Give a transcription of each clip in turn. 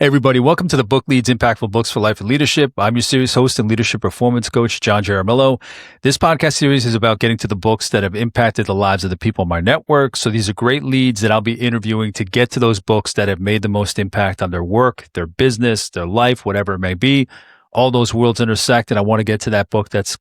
Everybody, welcome to the Book Leads Impactful Books for Life and Leadership. I'm your series host and leadership performance coach, John Jaramillo. This podcast series is about getting to the books that have impacted the lives of the people in my network. So these are great leads that I'll be interviewing to get to those books that have made the most impact on their work, their business, their life, whatever it may be. All those worlds intersect, and I want to get to that book that's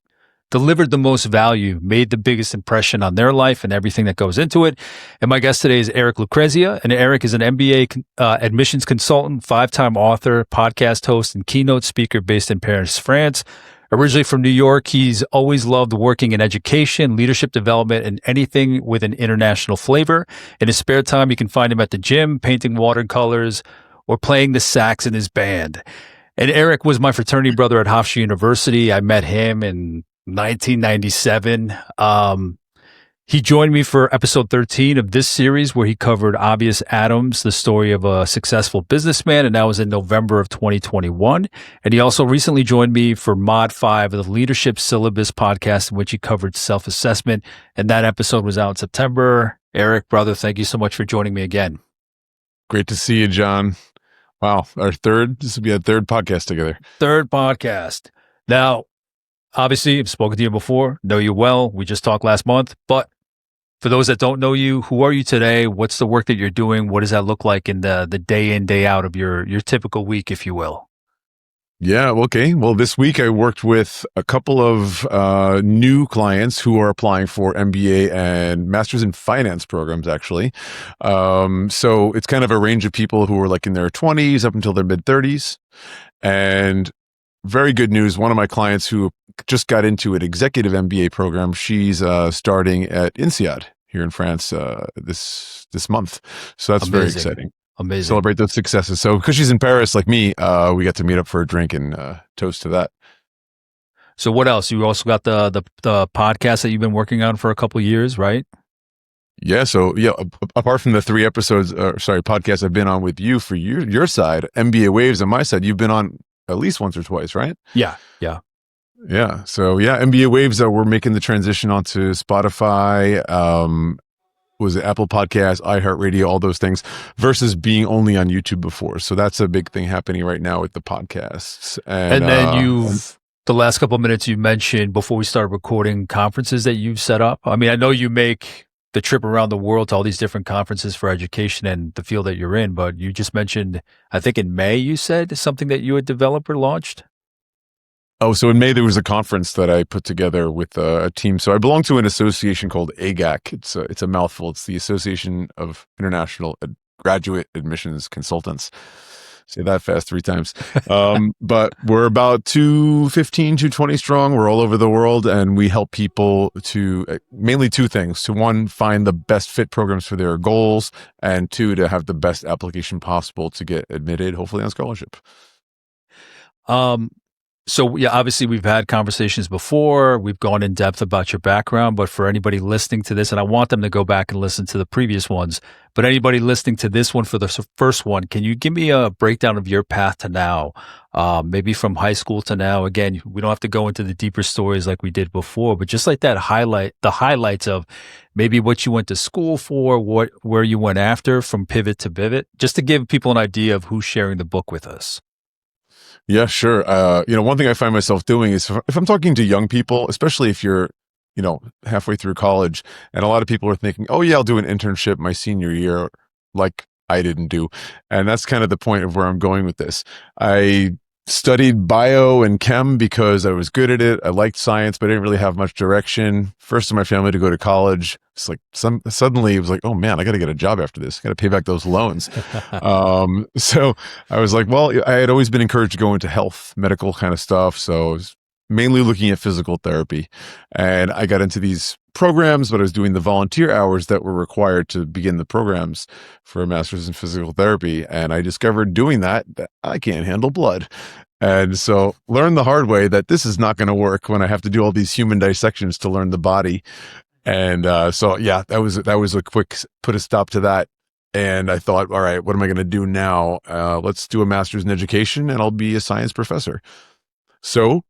delivered the most value, made the biggest impression on their life and everything that goes into it. And my guest today is Eric Lucrezia. And Eric is an MBA Admissions Consultant, 5-time author, podcast host, and keynote speaker based in Paris, France. Originally from New York, he's always loved working in education, leadership development, and anything with an international flavor. In his spare time, you can find him at the gym, painting watercolors, or playing the sax in his band. And Eric was my fraternity brother at Hofstra University. I met him in 1997. He joined me for episode 13 of this series where he covered Obvious Adams, the story of a successful businessman, and that was in November of 2021. And he also recently joined me for Mod 5 of the Leadership Syllabus podcast, in which he covered self-assessment, and that episode was out in September. Eric, brother, thank you so much for joining me again. Great to see you, John. Wow, this will be our third podcast together. Third podcast. Now, obviously, I've spoken to you before, know you well. We just talked last month. But for those that don't know you, who are you today? What's the work that you're doing? What does that look like in the day in, day out of your typical week, if you will? Yeah, okay. Well, this week I worked with a couple of new clients who are applying for MBA and Masters in Finance programs, actually. So it's kind of a range of people who are like in their 20s up until their mid-30s. And very good news. One of my clients who just got into an executive MBA program, she's starting at INSEAD here in France this month. So that's very exciting. Amazing. Celebrate those successes. So because she's in Paris like me, we got to meet up for a drink and toast to that. So what else? You also got the podcast that you've been working on for a couple of years, right? Yeah. So yeah, apart from the 3 podcasts I've been on with you for your side, MBA Waves on my side, you've been on at least once or twice, right? Yeah. So yeah, MBA Waves, we're making the transition onto Spotify, was it Apple Podcasts, iHeartRadio, all those things, versus being only on YouTube before. So that's a big thing happening right now with the podcasts. And then the last couple of minutes you mentioned before we started recording conferences that you've set up. I mean, I know you make the trip around the world to all these different conferences for education and the field that you're in, but you just mentioned, I think in May, you said something that you had developed or launched? Oh, so in May, there was a conference that I put together with a team. So I belong to an association called AGAC. It's a mouthful. It's the Association of International Graduate Admissions Consultants. Say that fast 3 times. But we're about 215, 220 strong. We're all over the world, and we help people to mainly 2 things. To 1, find the best fit programs for their goals, and 2, to have the best application possible to get admitted, hopefully on scholarship. So yeah, obviously we've had conversations before. We've gone in depth about your background, but for anybody listening to this, and I want them to go back and listen to the previous ones, but anybody listening to this one for the first one, can you give me a breakdown of your path to now? Maybe from high school to now. Again, we don't have to go into the deeper stories like we did before, but just like that the highlights of maybe what you went to school for, where you went after from pivot to pivot, just to give people an idea of who's sharing the book with us. Yeah, sure. One thing I find myself doing is if I'm talking to young people, especially if you're, halfway through college, and a lot of people are thinking, oh yeah, I'll do an internship my senior year, like I didn't do. And that's kind of the point of where I'm going with this. I studied bio and chem because I was good at it. I liked science, but I didn't really have much direction. First in my family to go to college. It's like suddenly it was like, oh man, I got to get a job after this. I got to pay back those loans. So I was like, well, I had always been encouraged to go into health, medical kind of stuff. So I was mainly looking at physical therapy, and I got into these programs, but I was doing the volunteer hours that were required to begin the programs for a master's in physical therapy. And I discovered doing that I can't handle blood. And so learned the hard way that this is not going to work when I have to do all these human dissections to learn the body. And so, yeah, that was a quick put a stop to that. And I thought, all right, what am I going to do now? Let's do a master's in education and I'll be a science professor. So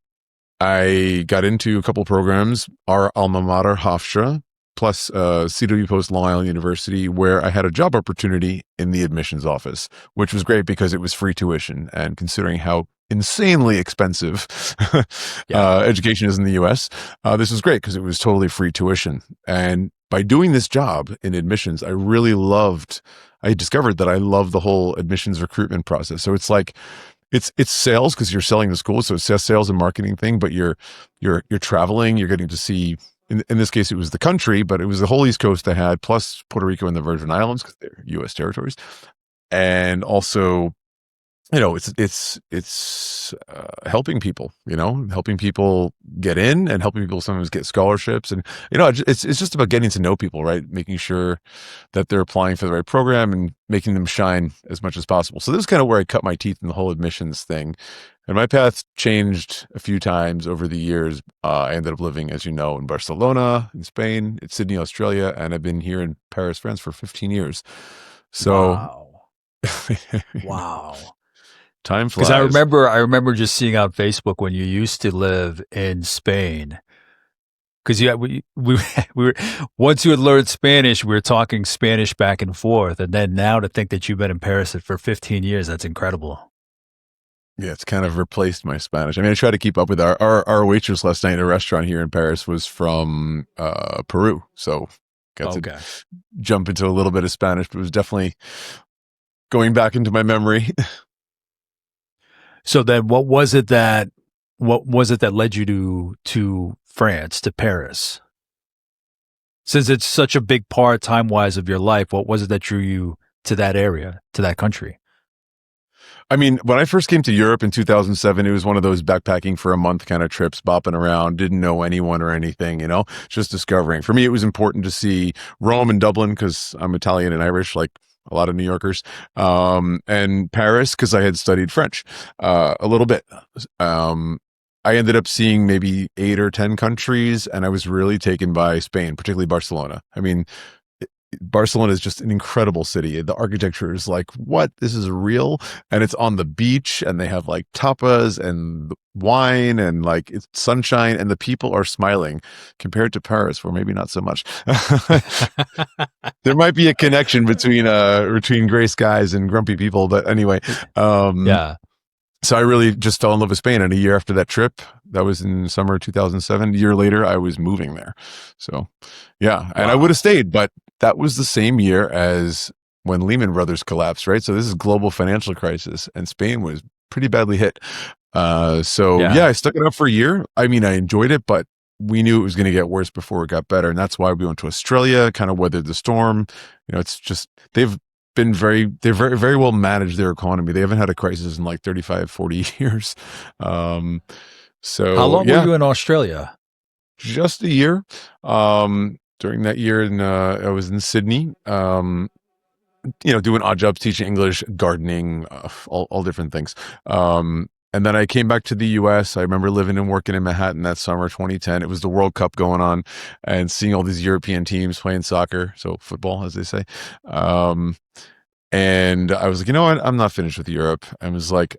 I got into a couple programs. Our alma mater, Hofstra, plus CW Post Long Island University, where I had a job opportunity in the admissions office, which was great because it was free tuition. And considering how insanely expensive Yeah. education is in the US, this was great because it was totally free tuition. And by doing this job in admissions, I discovered that I love the whole admissions recruitment process. So it's like, it's sales because you're selling to schools. So it's a sales and marketing thing, but you're traveling, you're getting to see, in this case, it was the country, but it was the whole East Coast they had, plus Puerto Rico and the Virgin Islands because they're U.S. territories. And also, it's helping people, helping people get in and helping people sometimes get scholarships. And, it's just about getting to know people, right? Making sure that they're applying for the right program and making them shine as much as possible. So this is kind of where I cut my teeth in the whole admissions thing. And my path changed a few times over the years. I ended up living, as you know, in Barcelona, in Spain, in Sydney, Australia, and I've been here in Paris, France for 15 years. So, Wow. Time flies. Because I remember just seeing on Facebook when you used to live in Spain. Because we were, once you had learned Spanish, we were talking Spanish back and forth, and then now to think that you've been in Paris for 15 years, that's incredible. Yeah, it's kind of replaced my Spanish. I mean, I try to keep up with our waitress last night at a restaurant here in Paris was from Peru, so got to jump into a little bit of Spanish, but it was definitely going back into my memory. So then what was it that led you to France, to Paris? Since it's such a big part time-wise of your life, what was it that drew you to that area, to that country? I mean, when I first came to Europe in 2007, it was one of those backpacking for a month kind of trips, bopping around, didn't know anyone or anything, just discovering. For me, it was important to see Rome and Dublin because I'm Italian and Irish, like a lot of New Yorkers, and Paris because I had studied French a little bit. I ended up seeing maybe 8 or 10 countries, and I was really taken by Spain, particularly Barcelona. I mean, Barcelona is just an incredible city. The architecture is like, what? This is real. And it's on the beach, and they have like tapas and wine and like it's sunshine, and the people are smiling compared to Paris, where maybe not so much. There might be a connection between gray skies and grumpy people, but anyway, yeah. So I really just fell in love with Spain. And a year after that trip, that was in summer 2007, a year later, I was moving there. So yeah, and I would have stayed, but that was the same year as when Lehman Brothers collapsed, right? So this is global financial crisis, and Spain was pretty badly hit. I stuck it out for a year. I mean, I enjoyed it, but we knew it was going to get worse before it got better. And that's why we went to Australia, kind of weathered the storm. It's just, they're very, very well managed their economy. They haven't had a crisis in like 35, 40 years. So how long were you in Australia? Just a year. During that year, I was in Sydney, doing odd jobs, teaching English, gardening, all different things. And then I came back to the U.S. I remember living and working in Manhattan that summer, 2010. It was the World Cup going on and seeing all these European teams playing soccer, so football, as they say. And I was like, you know what? I'm not finished with Europe. I was like,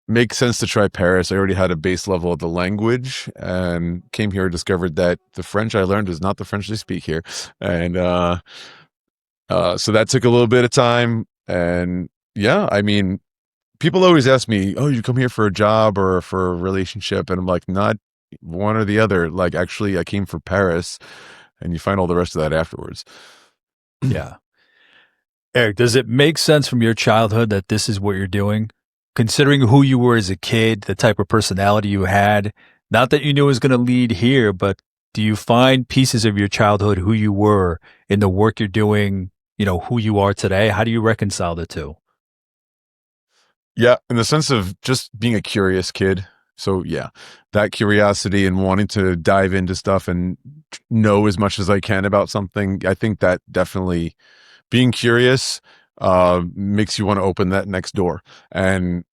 makes sense to try Paris. I already had a base level of the language and came here, discovered that the French I learned is not the French they speak here. And so that took a little bit of time. And yeah, I mean, people always ask me, oh, you come here for a job or for a relationship? And I'm like, not one or the other. Like, actually, I came for Paris, and you find all the rest of that afterwards. Yeah. Eric, does it make sense from your childhood that this is what you're doing? Considering who you were as a kid, the type of personality you had, not that you knew it was going to lead here, but do you find pieces of your childhood, who you were in the work you're doing, who you are today? How do you reconcile the two? Yeah, in the sense of just being a curious kid. So yeah, that curiosity and wanting to dive into stuff and know as much as I can about something. I think that definitely being curious makes you want to open that next door. And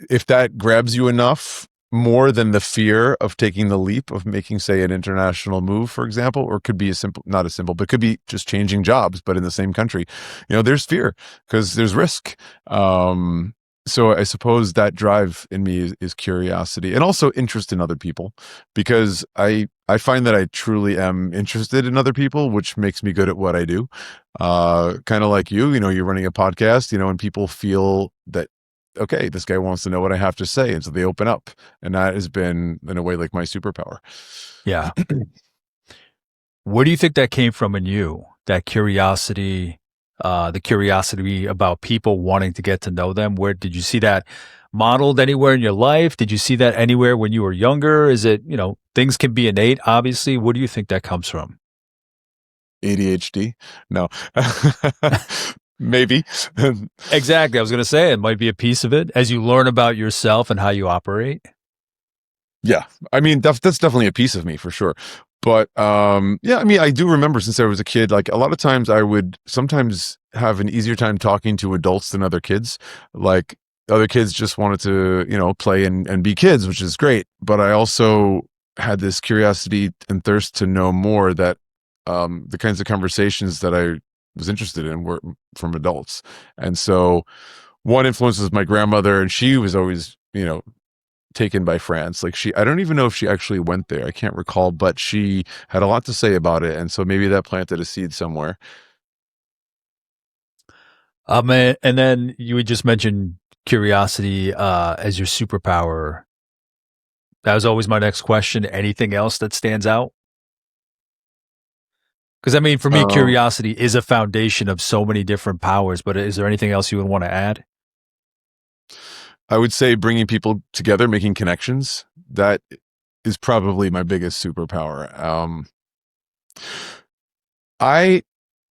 if that grabs you enough, more than the fear of taking the leap of making, say, an international move, for example, or it could be not as simple, but could be just changing jobs, but in the same country, there's fear because there's risk. So I suppose that drive in me is curiosity and also interest in other people, because I find that I truly am interested in other people, which makes me good at what I do. Kind of like you know, you're running a podcast, you know, and people feel that, okay, this guy wants to know what I have to say. And so they open up. And that has been, in a way, like my superpower. Yeah. Where do you think that came from in you? That curiosity, the curiosity about people wanting to get to know them. Where did you see that modeled anywhere in your life? Did you see that anywhere when you were younger? Is it, things can be innate, obviously. Where do you think that comes from? ADHD? No. Maybe. Exactly. I was going to say it might be a piece of it as you learn about yourself and how you operate. Yeah. I mean, that's definitely a piece of me for sure. But yeah, I mean, I do remember since I was a kid, like a lot of times I would sometimes have an easier time talking to adults than other kids. Like other kids just wanted to, you know, play and be kids, which is great. But I also had this curiosity and thirst to know more, that the kinds of conversations that I was interested in were from adults. And so one influence was my grandmother, and she was always, you know, taken by France. Like I don't even know if she actually went there. I can't recall, but she had a lot to say about it. And so maybe that planted a seed somewhere. And then you would just mention curiosity as your superpower. That was always my next question. Anything else that stands out? Because I mean, for me, Um, curiosity is a foundation of so many different powers. But is there anything else you would want to add? I would say bringing people together, making connections. That is probably my biggest superpower. I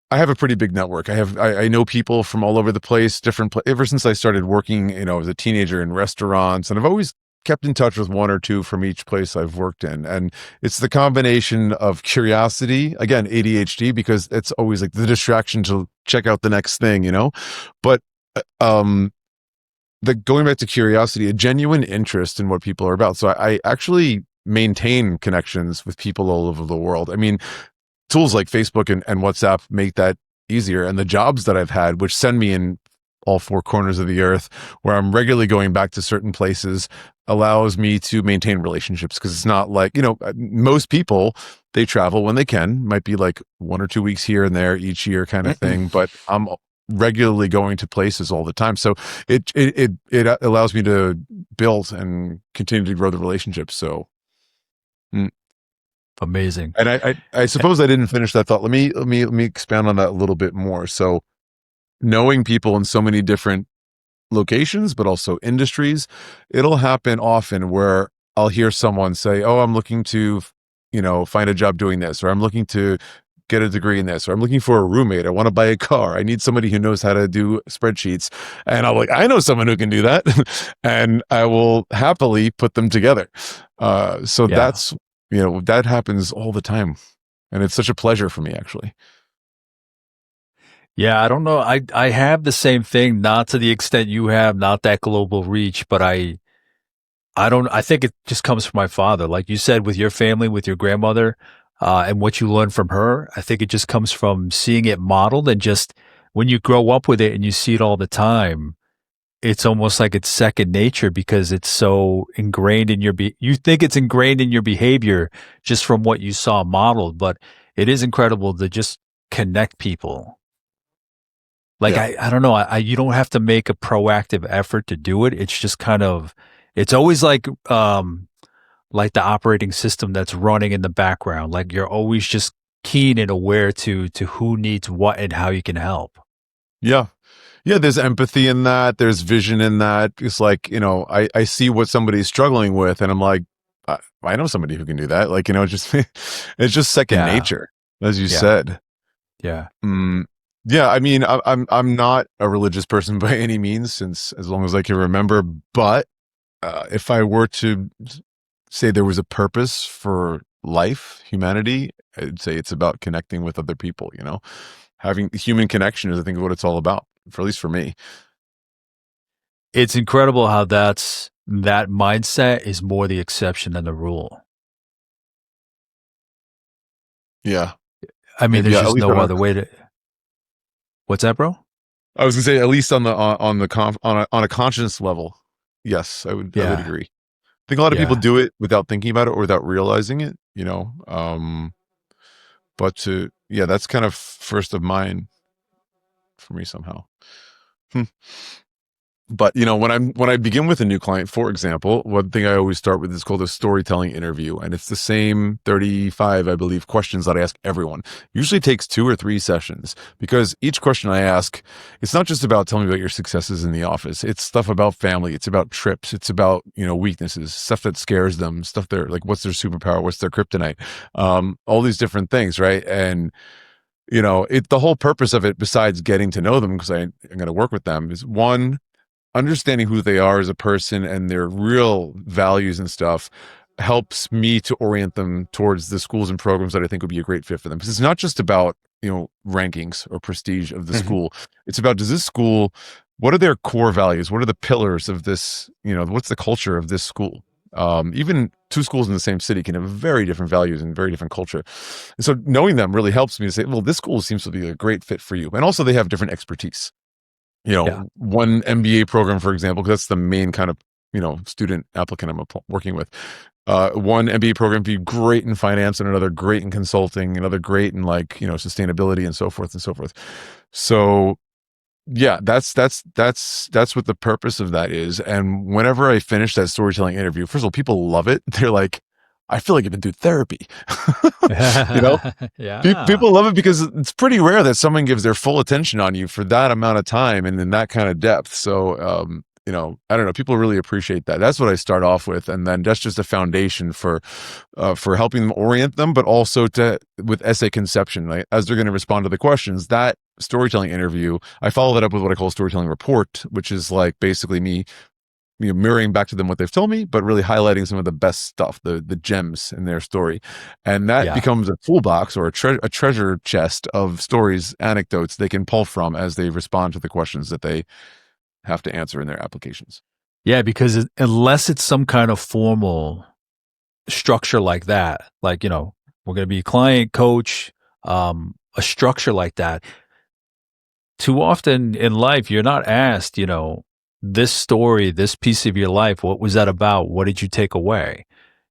I have a pretty big network. I know people from all over the place, ever since I started working, you know, as a teenager in restaurants, and I've always kept in touch with one or two from each place I've worked in. And it's the combination of curiosity, again, ADHD, because it's always like the distraction to check out the next thing, you know, but um the going back to curiosity, a genuine interest in what people are about. So I actually maintain connections with people all over the world. I mean, tools like Facebook and WhatsApp make that easier. And the jobs that I've had, which send me in all four corners of the earth, where I'm regularly going back to certain places, allows me to maintain relationships. Because it's not like, you know, most people, they travel when they can, might be like 1 or 2 weeks here and there each year kind of thing. But I'm regularly going to places all the time. So it allows me to build and continue to grow the relationship. So mm. Amazing. And I suppose I didn't finish that thought. Let me expand on that a little bit more. So knowing people in so many different locations, but also industries, it'll happen often where I'll hear someone say, "Oh, I'm looking to, you know, find a job doing this," or "I'm looking to get a degree in this," or "I'm looking for a roommate. I want to buy a car. I need somebody who knows how to do spreadsheets." And I'm like, "I know someone who can do that," and I will happily put them together. So Yeah. that's, you know, that happens all the time, and it's such a pleasure for me, actually. Yeah, I don't know. I have the same thing, not to the extent you have, not that global reach, but I don't I think it just comes from my father. Like you said, with your family, with your grandmother, and what you learned from her, I think it just comes from seeing it modeled, and just when you grow up with it and you see it all the time, it's almost like it's second nature because it's so ingrained in you think it's ingrained in your behavior just from what you saw modeled, but it is incredible to just connect people. Like, Yeah. I don't know, you don't have to make a proactive effort to do it. It's just kind of it's always like the operating system that's running in the background. Like, you're always just keen and aware to who needs what and how you can help. Yeah. Yeah, there's empathy in that. There's vision in that. It's like, you know, I see what somebody's struggling with, and I'm like, I know somebody who can do that. Like, you know, just it's just second Yeah, nature, as you yeah, said. yeah. Mm, yeah, I mean, I'm not a religious person by any means, since as long as I can remember. But if I were to say there was a purpose for life, humanity, I'd say it's about connecting with other people. You know, having human connection is, I think, what it's all about. For at least for me. It's incredible how that mindset is more the exception than the rule. Yeah. I mean, And there's yeah, at just least no other way to What's that, bro? I was gonna say at least on a conscious level. Yes, I would Yeah. agree. I think a lot of people Yeah. do it without thinking about it or without realizing it, but yeah, that's kind of first of mind for me somehow. Hmm. But when I begin with a new client, for example, one thing I always start with is called a storytelling interview, and it's the same 35, I believe, questions that I ask everyone. Usually takes 2 or 3 sessions because each question I ask, it's not just about telling me about your successes in the office. It's stuff about family. It's about trips. It's about weaknesses, stuff that scares them, stuff they're like, what's their superpower, what's their kryptonite, all these different things, right? And the whole purpose of it, besides getting to know them, because I'm going to work with them, is one, understanding who they are as a person and their real values and stuff helps me to orient them towards the schools and programs that I think would be a great fit for them. Because it's not just about, rankings or prestige of the Mhm. school. It's about, does this school, what are their core values? What are the pillars of this, what's the culture of this school? Even two schools in the same city can have very different values and very different culture. And so knowing them really helps me to say, well, this school seems to be a great fit for you. And also they have different expertise. Yeah. One MBA program, for example, because that's the main kind of, student applicant I'm working with. One MBA program be great in finance and another great in consulting, another great in sustainability and so forth and so forth. So yeah, that's what the purpose of that is. And whenever I finish that storytelling interview, first of all, people love it. They're like, I feel like I've been through therapy. you know, Yeah. People love it because it's pretty rare that someone gives their full attention on you for that amount of time and in that kind of depth. So, I don't know. People really appreciate that. That's what I start off with, and then that's just a foundation for helping them orient them, but also with essay conception, right? As they're going to respond to the questions. That storytelling interview, I follow that up with what I call a storytelling report, which is like basically me mirroring back to them what they've told me, but really highlighting some of the best stuff, the gems in their story. And that Yeah. becomes a toolbox or a treasure chest of stories, anecdotes they can pull from as they respond to the questions that they have to answer in their applications. Yeah, because unless it's some kind of formal structure like that, like, we're going to be client, coach, a structure like that, too often in life, you're not asked, this story, this piece of your life, what was that about? What did you take away?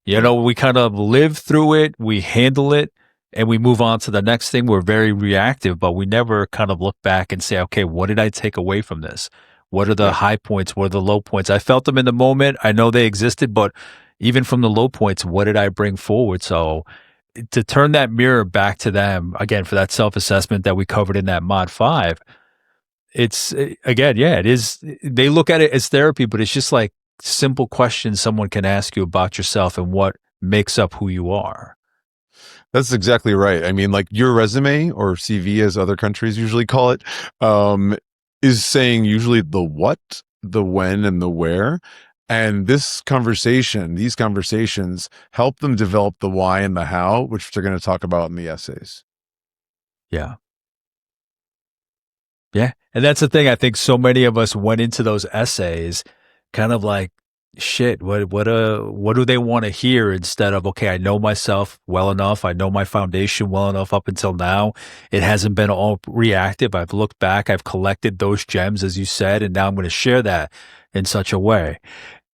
Right. We kind of live through it, we handle it, and we move on to the next thing. We're very reactive, but we never kind of look back and say, okay, what did I take away from this? What are the Right. high points? What are the low points? I felt them in the moment. I know they existed, but even from the low points, what did I bring forward? So to turn that mirror back to them again for that self assessment that we covered in that mod 5, it's again, yeah, it is. They look at it as therapy, but it's just like simple questions someone can ask you about yourself and what makes up who you are. That's exactly right. I mean, like your resume or CV, as other countries usually call it, um, is saying usually the what, the when, and the where. And these conversations help them develop the why and the how, which they're going to talk about in the essays. Yeah. Yeah. And that's the thing. I think so many of us went into those essays kind of like, shit, what do they want to hear instead of, okay, I know myself well enough. I know my foundation well enough up until now. It hasn't been all reactive. I've looked back, I've collected those gems, as you said, and now I'm going to share that in such a way.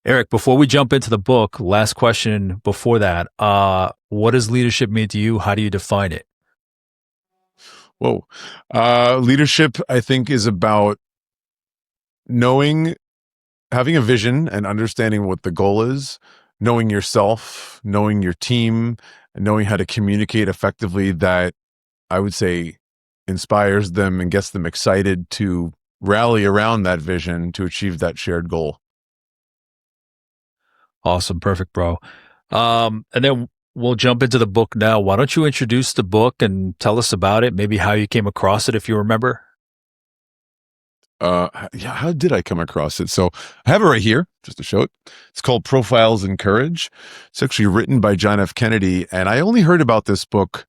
Eric, before we jump into the book, last question before that. What does leadership mean to you? How do you define it? Whoa. Leadership, I think, is about knowing, having a vision and understanding what the goal is, knowing yourself, knowing your team, and knowing how to communicate effectively that I would say inspires them and gets them excited to rally around that vision to achieve that shared goal. Awesome. Perfect, bro. And then we'll jump into the book now. Why don't you introduce the book and tell us about it? Maybe how you came across it, if you remember. Yeah, how did I come across it? So I have it right here just to show it. It's called Profiles in Courage. It's actually written by John F. Kennedy, and I only heard about this book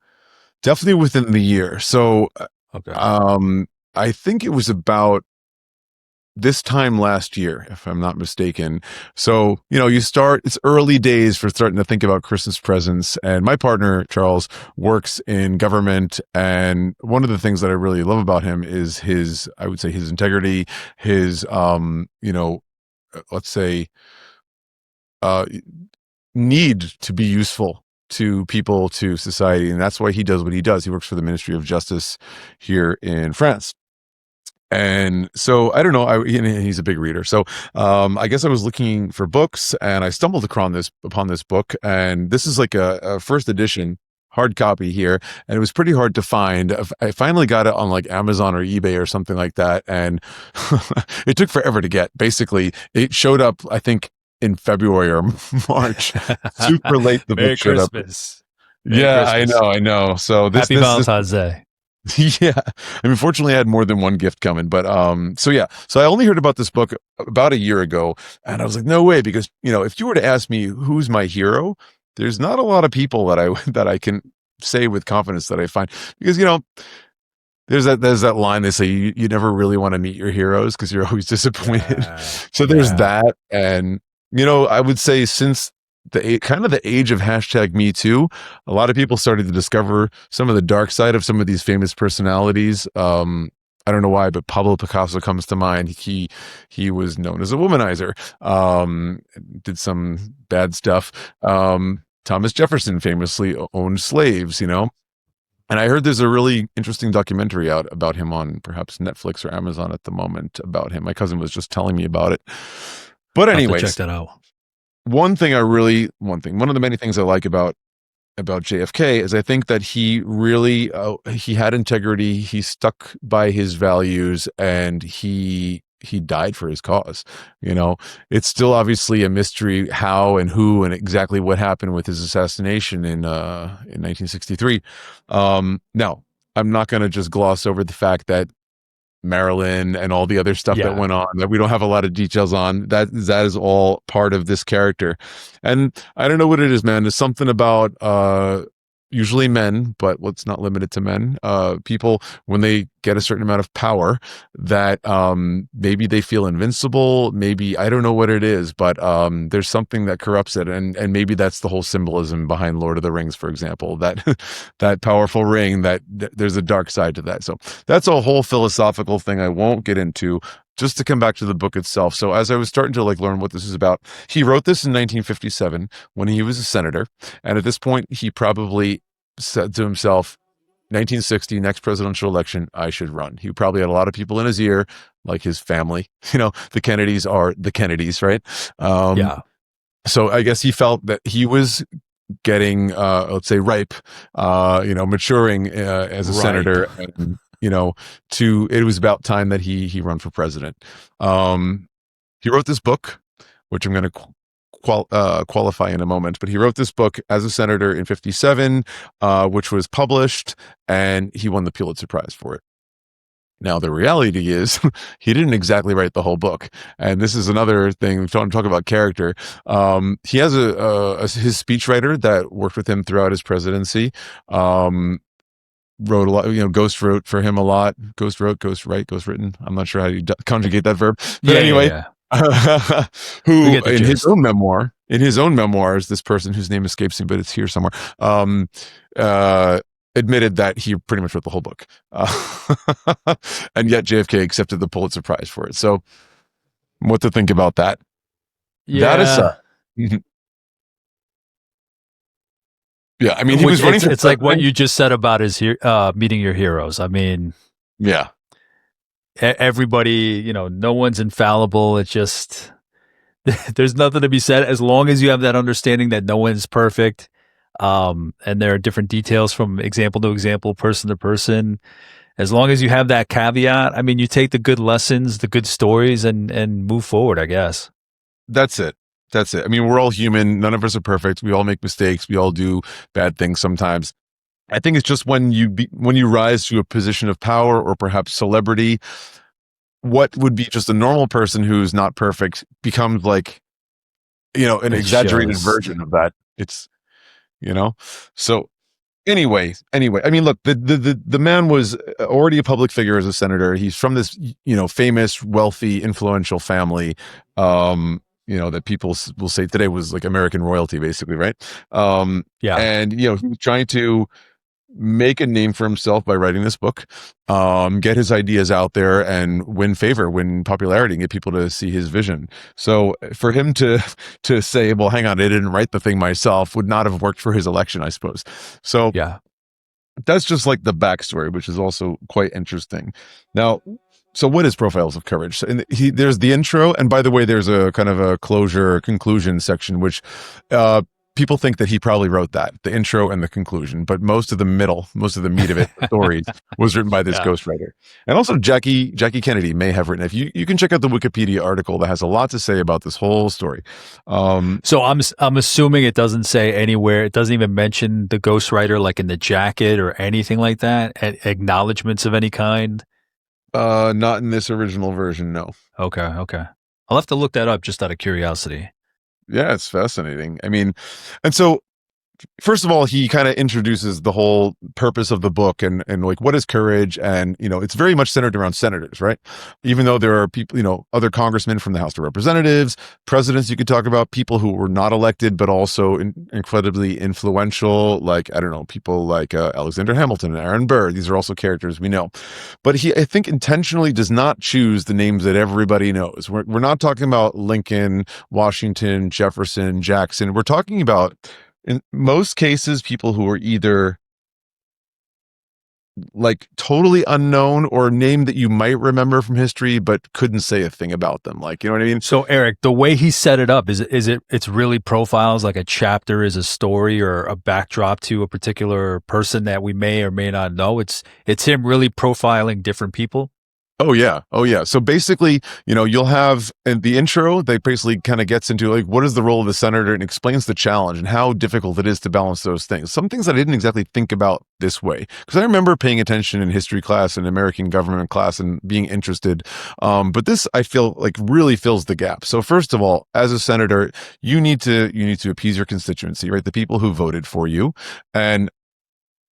definitely within the year. So Okay. um I think it was about this time last year, if I'm not mistaken. So, it's early days for starting to think about Christmas presents. And my partner, Charles, works in government. And one of the things that I really love about him is I would say his integrity, his, let's say, uh, need to be useful to people, to society. And that's why he does what he does. He works for the Ministry of Justice here in France. And so I don't know. He's a big reader. So I guess I was looking for books, and I stumbled upon this book, and this is like a first edition hard copy here, and it was pretty hard to find. I finally got it on like Amazon or eBay or something like that, and it took forever to get. Basically, it showed up, I think, in February or March. Super late. The Merry book showed Christmas. up. Merry Yeah, Christmas. I know. So Happy Valentine's Day. yeah. I mean, fortunately I had more than one gift coming, but so yeah. So I only heard about this book about a year ago, and I was like, no way, because if you were to ask me who's my hero, there's not a lot of people that I can say with confidence that I find, because there's that line they say, you never really want to meet your heroes because you're always disappointed. So there's that. And I would say since the age of hashtag Me Too, a lot of people started to discover some of the dark side of some of these famous personalities. I don't know why, but Pablo Picasso comes to mind. He was known as a womanizer, did some bad stuff. Thomas Jefferson famously owned slaves, And I heard there's a really interesting documentary out about him on perhaps Netflix or Amazon at the moment about him. My cousin was just telling me about it. But anyways, check that out. one of the many things I like about JFK is I think that he really he had integrity. He stuck by his values, and he died for his cause. It's still obviously a mystery how and who and exactly what happened with his assassination in 1963. Now, I'm not going to just gloss over the fact that Marilyn and all the other stuff that went on that we don't have a lot of details on. That is all part of this character. And I don't know what it is, man. There's something about usually men, but what's not limited to men, people, when they get a certain amount of power, that maybe they feel invincible. Maybe, I don't know what it is, but there's something that corrupts it. And maybe that's the whole symbolism behind Lord of the Rings, for example, that that powerful ring, that there's a dark side to that. So that's a whole philosophical thing I won't get into. Just to come back to the book itself. So as I was starting to learn what this is about, he wrote this in 1957 when he was a senator. And at this point, he probably said to himself, 1960, next presidential election, I should run. He probably had a lot of people in his ear, like his family. The Kennedys are the Kennedys, right? So I guess he felt that he was getting, let's say, ripe, maturing as a senator. And, it was about time that he run for president. He wrote this book, which I'm going to qualify in a moment, but he wrote this book as a senator in 57, which was published, and he won the Pulitzer Prize for it. Now, the reality is he didn't exactly write the whole book. And this is another thing, we're talking about character. He has his speechwriter that worked with him throughout his presidency. Wrote a lot, Ghost wrote for him a lot. Ghost wrote, Ghost write, Ghost written. I'm not sure how you conjugate that verb. But anyway, who in his own memoirs, this person whose name escapes me, but it's here somewhere, admitted that he pretty much wrote the whole book. And yet JFK accepted the Pulitzer Prize for it. So what to think about that? Yeah. That is yeah, I mean, he was running. It's like what you just said about his meeting your heroes. I mean, yeah, everybody, no one's infallible. It's just there's nothing to be said as long as you have that understanding that no one's perfect, and there are different details from example to example, person to person. As long as you have that caveat, I mean, you take the good lessons, the good stories, and move forward, I guess. That's it. I mean, we're all human. None of us are perfect. We all make mistakes. We all do bad things sometimes. I think it's just when you rise to a position of power or perhaps celebrity, what would be just a normal person who's not perfect becomes like, an exaggerated version of that. It's, so Anyway, I mean, look, the man was already a public figure as a senator. He's from this, famous, wealthy, influential family. That people will say today was like American royalty, basically, right? Yeah. And he was trying to make a name for himself by writing this book, get his ideas out there and win favor, win popularity, and get people to see his vision. So for him to say, well, hang on, I didn't write the thing myself, would not have worked for his election, I suppose. So Yeah. that's just like the backstory, which is also quite interesting. Now, so what is Profiles of Courage? So, and there's the intro, and by the way, there's a kind of a conclusion section, which people think that he probably wrote that, the intro and the conclusion, but most of the meat of it, the stories, was written by this Yeah. ghostwriter. And also Jackie Kennedy may have written it. You can check out the Wikipedia article that has a lot to say about this whole story. So I'm assuming it doesn't say anywhere. It doesn't even mention the ghostwriter, like in the jacket or anything like that. Acknowledgments of any kind. Not in this original version, no. Okay. I'll have to look that up just out of curiosity. Yeah, it's fascinating. I mean, and so first of all, he kind of introduces the whole purpose of the book and like what is courage, and it's very much centered around senators, right? Even though there are people, other congressmen from the House of Representatives, presidents you could talk about, people who were not elected but also incredibly influential, like I don't know, people like Alexander Hamilton and Aaron Burr. These are also characters we know, but he, I think, intentionally does not choose the names that everybody knows. We're not talking about Lincoln, Washington, Jefferson, Jackson. We're talking about, in most cases, people who are either like totally unknown or a name that you might remember from history but couldn't say a thing about them. Like, you know what I mean? So Eric, the way he set it up, it's really profiles, like a chapter is a story or a backdrop to a particular person that we may or may not know. It's him really profiling different people. Oh yeah. So basically, you'll have in the intro, they basically kind of gets into like, what is the role of the senator, and explains the challenge and how difficult it is to balance those things. Some things that I didn't exactly think about this way, because I remember paying attention in history class and American government class and being interested. But this, I feel like, really fills the gap. So first of all, as a senator, you need to appease your constituency, right? The people who voted for you. And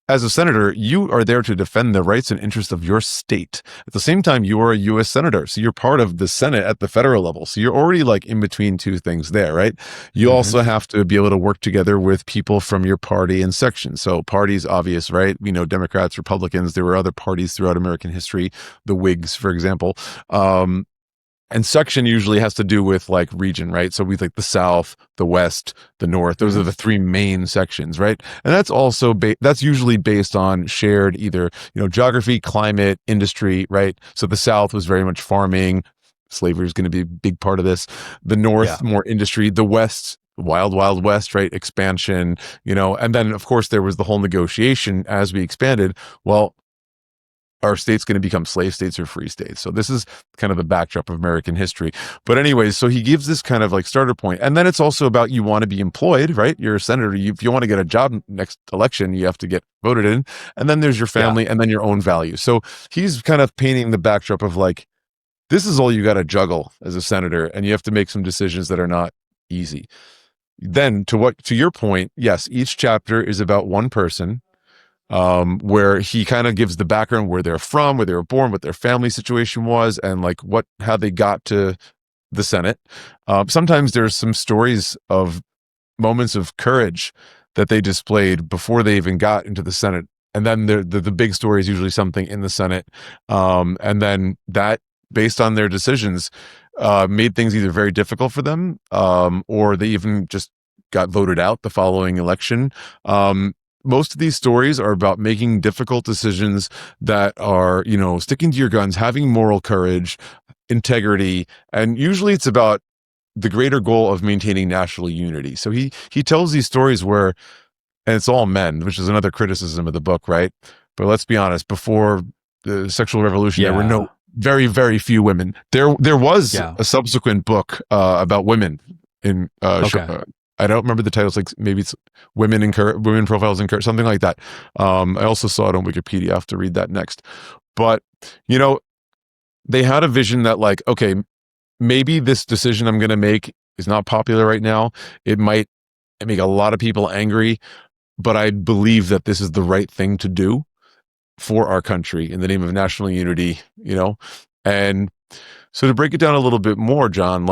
as a senator, you are there to defend the rights and interests of your state. At the same time, you are a U.S. senator, so you're part of the Senate at the federal level. So you're already like in between two things there, right? You also have to be able to work together with people from your party and section. So parties, obvious, right? Democrats, Republicans. There were other parties throughout American history, the Whigs, for example. And section usually has to do with like region, right? So we like the South, the West, the North. Those are the three main sections, right? And that's also that's usually based on shared either geography, climate, industry, right? So the South was very much farming. Slavery is going to be a big part of this. The North, more industry. The West, wild, wild West, right? Expansion, and then of course there was the whole negotiation as we expanded. Well, are states going to become slave states or free states? So this is kind of the backdrop of American history. But anyways, so he gives this kind of like starter point. And then it's also about, you want to be employed, right? You're a senator. If you want to get a job next election, you have to get voted in. And then there's your family and then your own values. So he's kind of painting the backdrop of like, this is all you got to juggle as a senator, and you have to make some decisions that are not easy. Then to your point, yes, each chapter is about one person, where he kind of gives the background, where they're from, where they were born, what their family situation was, and like how they got to the Senate. Sometimes there's some stories of moments of courage that they displayed before they even got into the Senate. And then the big story is usually something in the Senate. And then that, based on their decisions, made things either very difficult for them, or they even just got voted out the following election. Most of these stories are about making difficult decisions that are, sticking to your guns, having moral courage, integrity, and usually it's about the greater goal of maintaining national unity. So he tells these stories where, and it's all men, which is another criticism of the book, right? But let's be honest, before the sexual revolution, there were very, very few women. There was a subsequent book about women in I don't remember the titles, like maybe it's women profiles in courage, something like that. I also saw it on Wikipedia. I have to read that next. But, they had a vision that like, okay, maybe this decision I'm going to make is not popular right now. It might make a lot of people angry, but I believe that this is the right thing to do for our country in the name of national unity, and so to break it down a little bit more, John,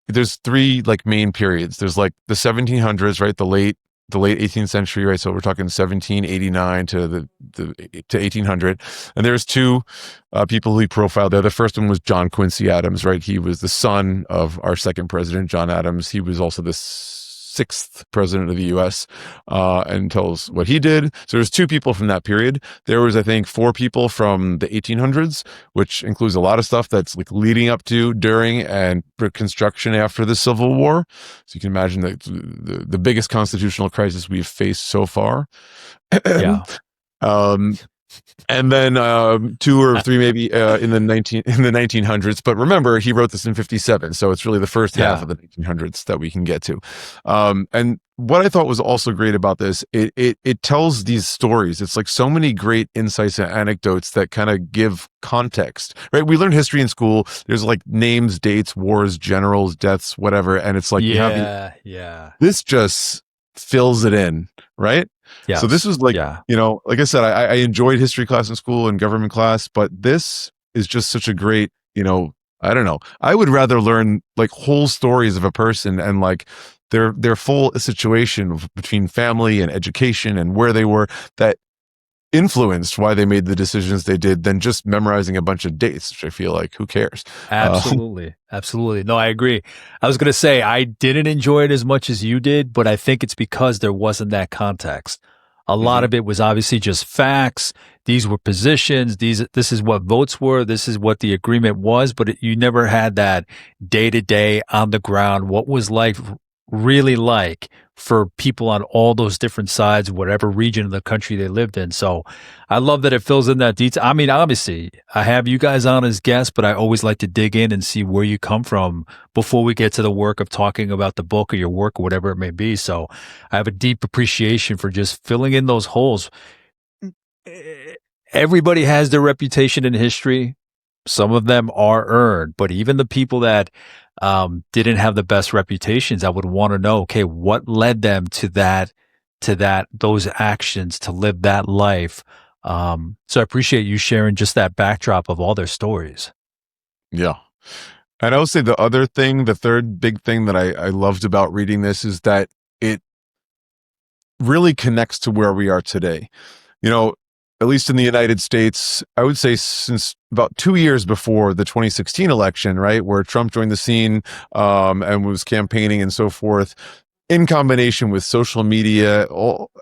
there's three like main periods. There's like the 1700s, right? The late 18th century, right? So we're talking 1789 to 1800. And there's two people who he profiled there. The first one was John Quincy Adams, right? He was the son of our second president, John Adams. He was also the sixth president of the U.S. And tells what he did. So there's two people from that period. There was, I think, four people from the 1800s, which includes a lot of stuff that's like leading up to, during, and Reconstruction after the Civil War. So you can imagine that the biggest constitutional crisis we've faced so far. Yeah. And then two or three maybe in the 1900s. But remember, he wrote this in 57, so it's really the first half of the 1900s that we can get to. And what I thought was also great about this, it tells these stories. It's like so many great insights and anecdotes that kind of give context, right? We learn history in school. There's like names, dates, wars, generals, deaths, whatever, and it's like this just fills it in, right? Yes. So this was like, like I said, I enjoyed history class in school and government class, but this is just such a great, I don't know. I would rather learn like whole stories of a person and like their full situation between family and education and where they were that influenced why they made the decisions they did than just memorizing a bunch of dates, which I feel like, who cares? Absolutely. Absolutely. No, I agree. I was going to say, I didn't enjoy it as much as you did, but I think it's because there wasn't that context. A lot of it was obviously just facts. These were positions. This is what votes were. This is what the agreement was, but you never had that day to day on the ground. What was life really like for people on all those different sides, whatever region of the country they lived in. So I love that it fills in that detail. I mean, obviously, I have you guys on as guests, but I always like to dig in and see where you come from before we get to the work of talking about the book or your work or whatever it may be. So I have a deep appreciation for just filling in those holes. Everybody has their reputation in history. Some of them are earned, but even the people that didn't have the best reputations, I would want to know, okay, what led them to those actions, to live that life. So I appreciate you sharing just that backdrop of all their stories. Yeah. And I would say the third big thing that I loved about reading this is that it really connects to where we are today. At least in the United States, I would say since about 2 years before the 2016 election, right, where Trump joined the scene and was campaigning and so forth, in combination with social media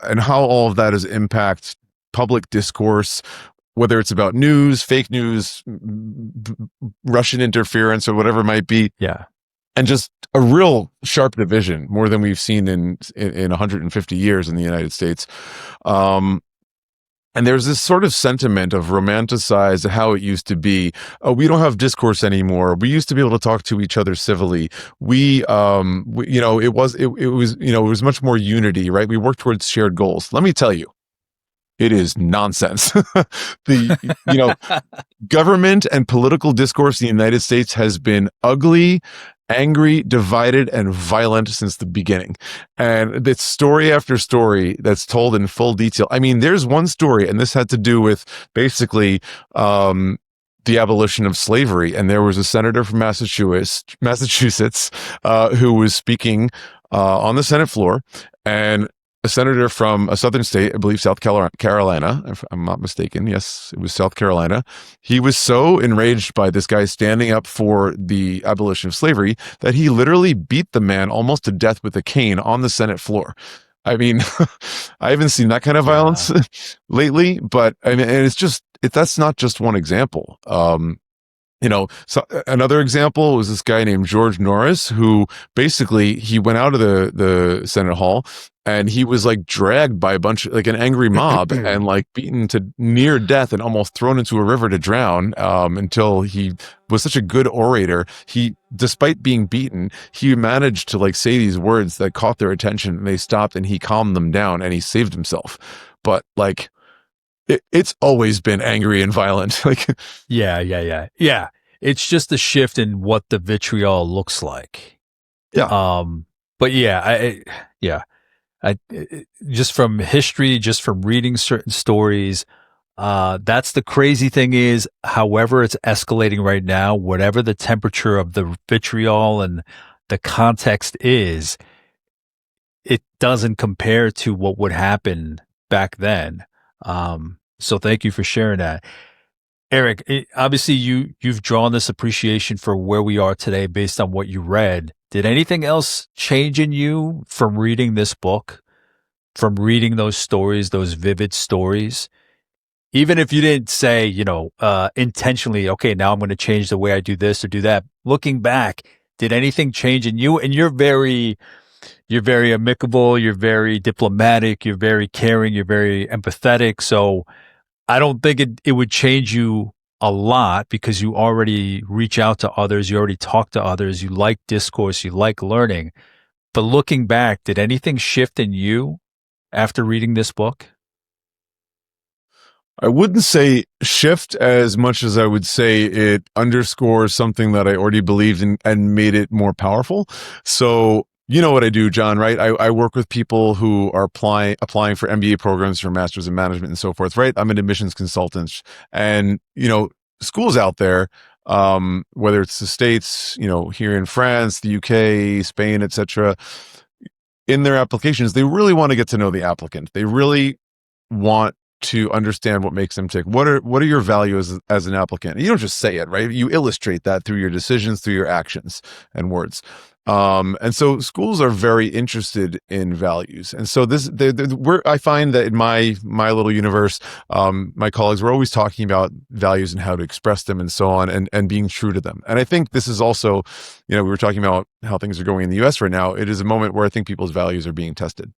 and how all of that has impacted public discourse, whether it's about news, fake news, Russian interference, or whatever it might be. Yeah. And just a real sharp division, more than we've seen in 150 years in the United States. And there's this sort of sentiment of romanticize how it used to be. Oh, we don't have discourse anymore. We used to be able to talk to each other civilly. It was much more unity, right? We worked towards shared goals. Let me tell you, it is nonsense. Government and political discourse in the United States has been ugly, angry, divided, and violent since the beginning. And it's story after story that's told in full detail. I mean, there's one story, and this had to do with basically the abolition of slavery. And there was a senator from Massachusetts, who was speaking on the Senate floor, and a senator from a southern state, I believe South Carolina, if I'm not mistaken. Yes, it was South Carolina. He was so enraged by this guy standing up for the abolition of slavery that he literally beat the man almost to death with a cane on the Senate floor. I mean, I haven't seen that kind of violence lately, but I mean, and that's not just one example. So another example was this guy named George Norris, who basically he went out of the Senate hall and he was like dragged by an angry mob and like beaten to near death and almost thrown into a river to drown, until he was such a good orator. Despite being beaten, he managed to like say these words that caught their attention, and they stopped, and he calmed them down and he saved himself. But like, it's always been angry and violent. Yeah. It's just a shift in what the vitriol looks like. Yeah. But yeah, Just from history, just from reading certain stories, that's the crazy thing is, however it's escalating right now, whatever the temperature of the vitriol and the context is, it doesn't compare to what would happen back then. So thank you for sharing that. Eric, obviously you've drawn this appreciation for where we are today based on what you read. Did anything else change in you from reading this book, from reading those stories, those vivid stories? Even if you didn't say, intentionally, okay, now I'm going to change the way I do this or do that. Looking back, did anything change in you? And you're very amicable, you're very diplomatic, you're very caring, you're very empathetic. So I don't think it would change you a lot because you already reach out to others, you already talk to others, you like discourse, you like learning. But looking back, did anything shift in you after reading this book? I wouldn't say shift as much as I would say it underscores something that I already believed in and made it more powerful. So, you know what I do, John, right? I work with people who are applying for MBA programs for masters in management and so forth, right? I'm an admissions consultant, and, schools out there, whether it's the States, here in France, the UK, Spain, etc., in their applications, they really want to get to know the applicant. They really want to understand what makes them tick. What are your values as an applicant? And you don't just say it, right? You illustrate that through your decisions, through your actions and words. And so schools are very interested in values. And so I find that in my little universe, my colleagues were always talking about values and how to express them and so on, and being true to them. And I think this is also, we were talking about how things are going in the US right now. It is a moment where I think people's values are being tested.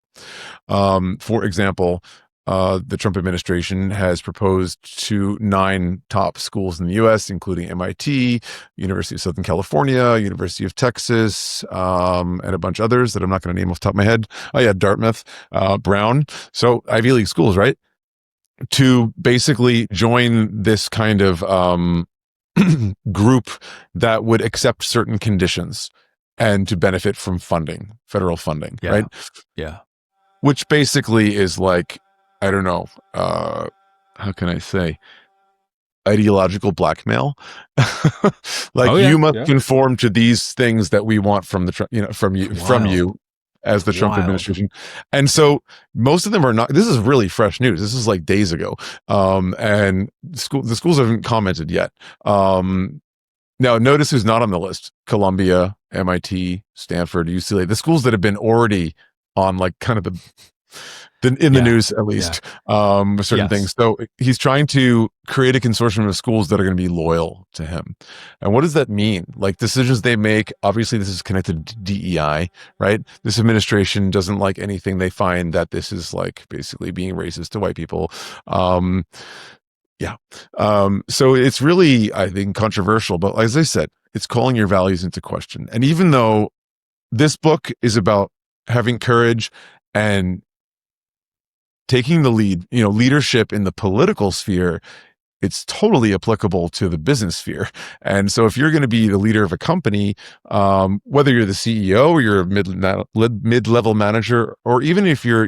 For example, the Trump administration has proposed to 9 top schools in the U.S., including MIT, University of Southern California, University of Texas, and a bunch of others that I'm not going to name off the top of my head. Oh yeah, Dartmouth, Brown. So Ivy League schools, right? To basically join this kind of group that would accept certain conditions and to benefit from federal funding, right? Yeah. Which basically is like, I don't know, how can I say, ideological blackmail. You must conform to these things that we want from you as the Trump administration. And so most of them are not. This is really fresh news. This is like days ago. And the schools haven't commented yet. Now notice who's not on the list: Columbia, MIT, Stanford, UCLA, the schools that have been already on like kind of the news, at least, with certain things. So he's trying to create a consortium of schools that are going to be loyal to him. And what does that mean? Like decisions they make, obviously this is connected to DEI, right? This administration doesn't like anything they find that this is like basically being racist to white people. So it's really, I think, controversial, but as I said, it's calling your values into question. And even though this book is about having courage and taking the lead, leadership in the political sphere, it's totally applicable to the business sphere. And so if you're going to be the leader of a company, whether you're the CEO or you're a mid-level manager, or even if you're,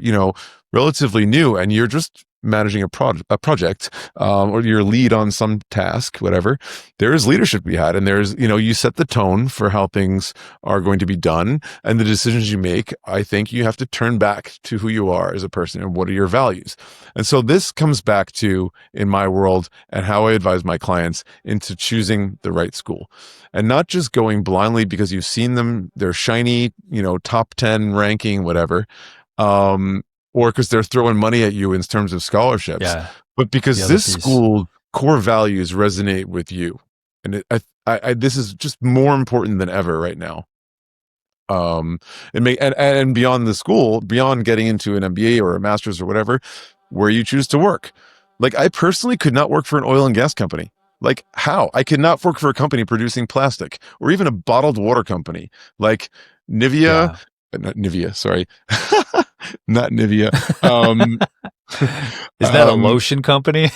relatively new and you're just managing a project, or your lead on some task, whatever, there is leadership to be had. And there's, you set the tone for how things are going to be done. And the decisions you make, I think you have to turn back to who you are as a person and what are your values. And so this comes back to, in my world, and how I advise my clients into choosing the right school. And not just going blindly because you've seen them, they're shiny, top 10 ranking, whatever. Or because they're throwing money at you in terms of scholarships, but because this school core values resonate with you. And this is just more important than ever right now. And beyond the school, beyond getting into an MBA or a master's or whatever, where you choose to work. Like I personally could not work for an oil and gas company. Like how? I could not work for a company producing plastic or even a bottled water company like Nivea. Not Nivea, sorry. Not Nivea. Is that a lotion company?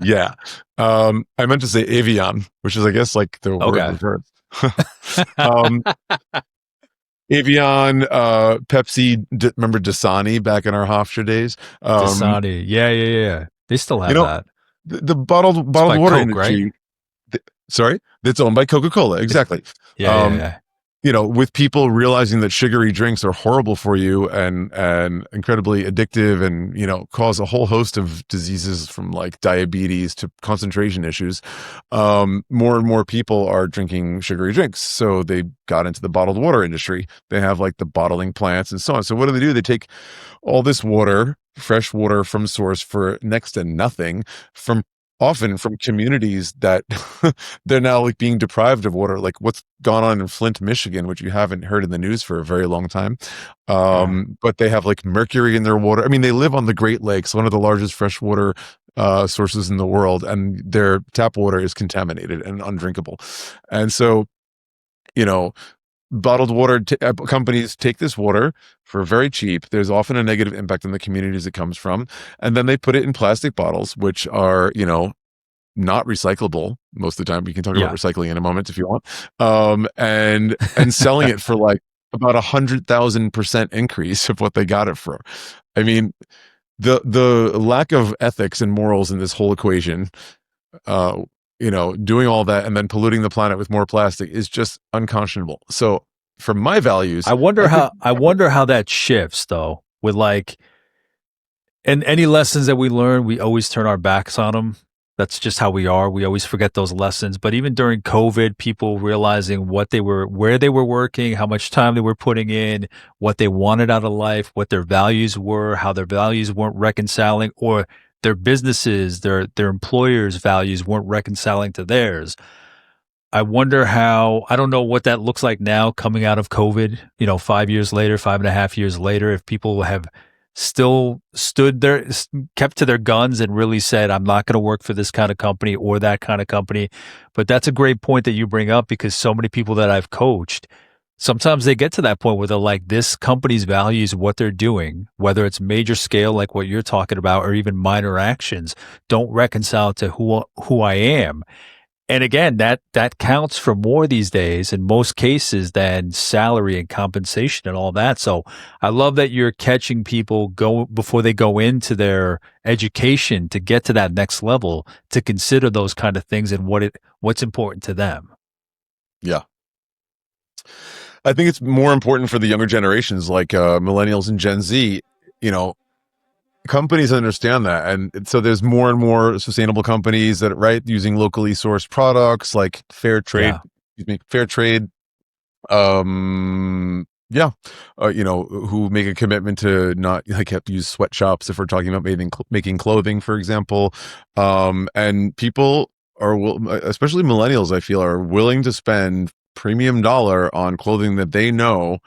Yeah. I meant to say Avion, which is, I guess, like the word reversed. Evian, Pepsi. Remember Dasani back in our Hofstra days? Dasani. Yeah, yeah, yeah. They still You have know, that. the bottled It's bottled by water Coke, right? industry. Sorry, that's owned by Coca-Cola. It's Exactly. yeah, yeah, Um, yeah. with people realizing that sugary drinks are horrible for you and incredibly addictive and, cause a whole host of diseases from like diabetes to concentration issues, more and more people are drinking sugary drinks. So they got into the bottled water industry. They have like the bottling plants and so on. So what do? They take all this water, fresh water from source for next to nothing, from often from communities that they're now like being deprived of water, like what's gone on in Flint, Michigan, which you haven't heard in the news for a very long time. Yeah. But they have like mercury in their water. I mean, they live on the Great Lakes, one of the largest freshwater sources in the world, and their tap water is contaminated and undrinkable. And so, you know, bottled water companies take this water for very cheap. There's often a negative impact on the communities it comes from, and then they put it in plastic bottles, which are, not recyclable most of the time. We can talk about Yeah. recycling in a moment if you want. And selling it for like about 100,000% increase of what they got it for. I mean, the lack of ethics and morals in this whole equation, uh, doing all that and then polluting the planet with more plastic is just unconscionable. So for my values, I think, I wonder how that shifts though with like and any lessons that we learn, we always turn our backs on them. That's just how we are. We always forget those lessons. But even during COVID, people realizing where they were working, how much time they were putting in, what they wanted out of life, what their values were, how their values weren't reconciling, or their businesses, their employers' values weren't reconciling to theirs. I wonder how, I don't know what that looks like now coming out of COVID, 5 years later, 5.5 years later, if people have still kept to their guns and really said, I'm not going to work for this kind of company or that kind of company. But that's a great point that you bring up because so many people that I've coached, sometimes they get to that point where they're like, this company's values, what they're doing, whether it's major scale, like what you're talking about, or even minor actions, don't reconcile to who I am. And again, that counts for more these days in most cases than salary and compensation and all that. So I love that you're catching people go before they go into their education to get to that next level to consider those kind of things and what's important to them. yeah, I think it's more important for the younger generations like millennials and Gen Z. You know, companies understand that, and so there's more and more sustainable companies that using locally sourced products like fair trade. Yeah. Excuse me, fair trade. Yeah, who make a commitment to not like have to use sweatshops if we're talking about making clothing, for example. And people especially millennials, I feel, are willing to spend premium dollar on clothing that they know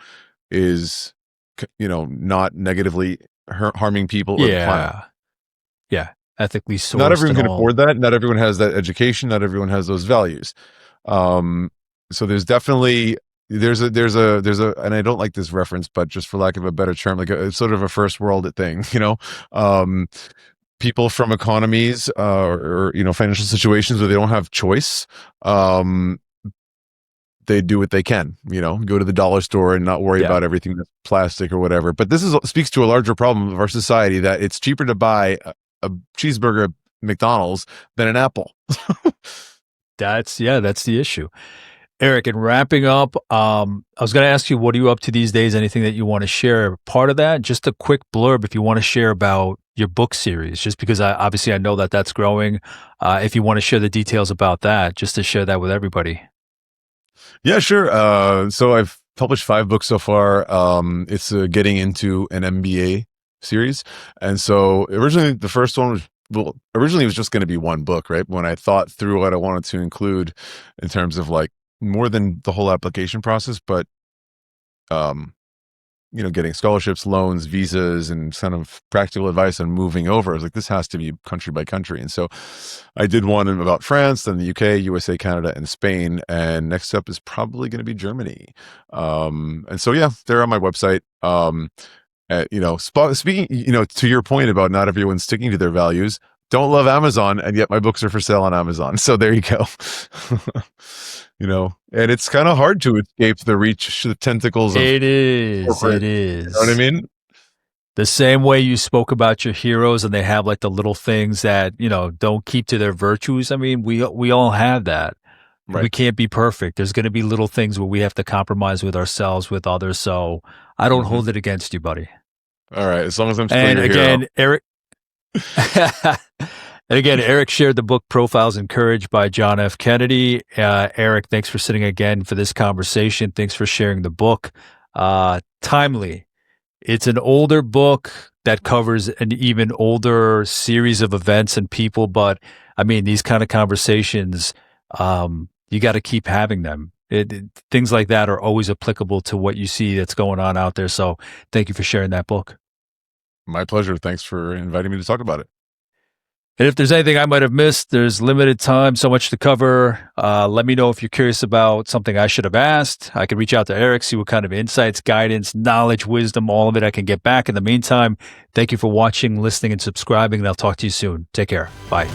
is, not negatively harming people or the planet. Yeah. Yeah. Ethically Not sourced everyone and can all. afford that. Not everyone has that education. Not everyone has those values. Um, so there's definitely and I don't like this reference, but just for lack of a better term, like it's sort of a first world thing, um, people from economies or financial situations where they don't have choice. They do what they can, go to the dollar store and not worry Yeah. about everything that's plastic or whatever. But this speaks to a larger problem of our society, that it's cheaper to buy a cheeseburger at McDonald's than an apple. That's the issue. Eric, in wrapping up, I was going to ask you, what are you up to these days? Anything that you want to share? Part of that, just a quick blurb if you want to share about your book series, just because I know that that's growing. If you want to share the details about that, just to share that with everybody. Yeah, sure. So I've published 5 books so far. It's getting into an MBA series. And so originally the first one originally it was just going to be one book, right? When I thought through what I wanted to include in terms of like more than the whole application process, but, um, getting scholarships, loans, visas, and kind of practical advice on moving over. I was like, this has to be country by country. And so I did one about France, then the UK, USA, Canada, and Spain. And next up is probably going to be Germany. And so, yeah, they're on my website. Speaking, to your point about not everyone sticking to their values, don't love Amazon, and yet my books are for sale on Amazon. So there you go. And it's kind of hard to escape the reach, the tentacles of It is. corporate. It is. You know what I mean? The same way you spoke about your heroes and they have like the little things that, don't keep to their virtues. I mean, we all have that. Right. We can't be perfect. There's going to be little things where we have to compromise with ourselves, with others. So I don't hold it against you, buddy. All right. As long as I'm still And your again, hero. Eric shared the book Profiles in Courage by John F. Kennedy. Eric, thanks for sitting again for this conversation. Thanks for sharing the book. Timely. It's an older book that covers an even older series of events and people. But I mean, these kind of conversations, you got to keep having them. Things like that are always applicable to what you see that's going on out there. So thank you for sharing that book. My pleasure. Thanks for inviting me to talk about it. And if there's anything I might have missed, there's limited time, so much to cover. Let me know if you're curious about something I should have asked. I can reach out to Eric, see what kind of insights, guidance, knowledge, wisdom, all of it I can get back. In the meantime, thank you for watching, listening, and subscribing, and I'll talk to you soon. Take care. Bye.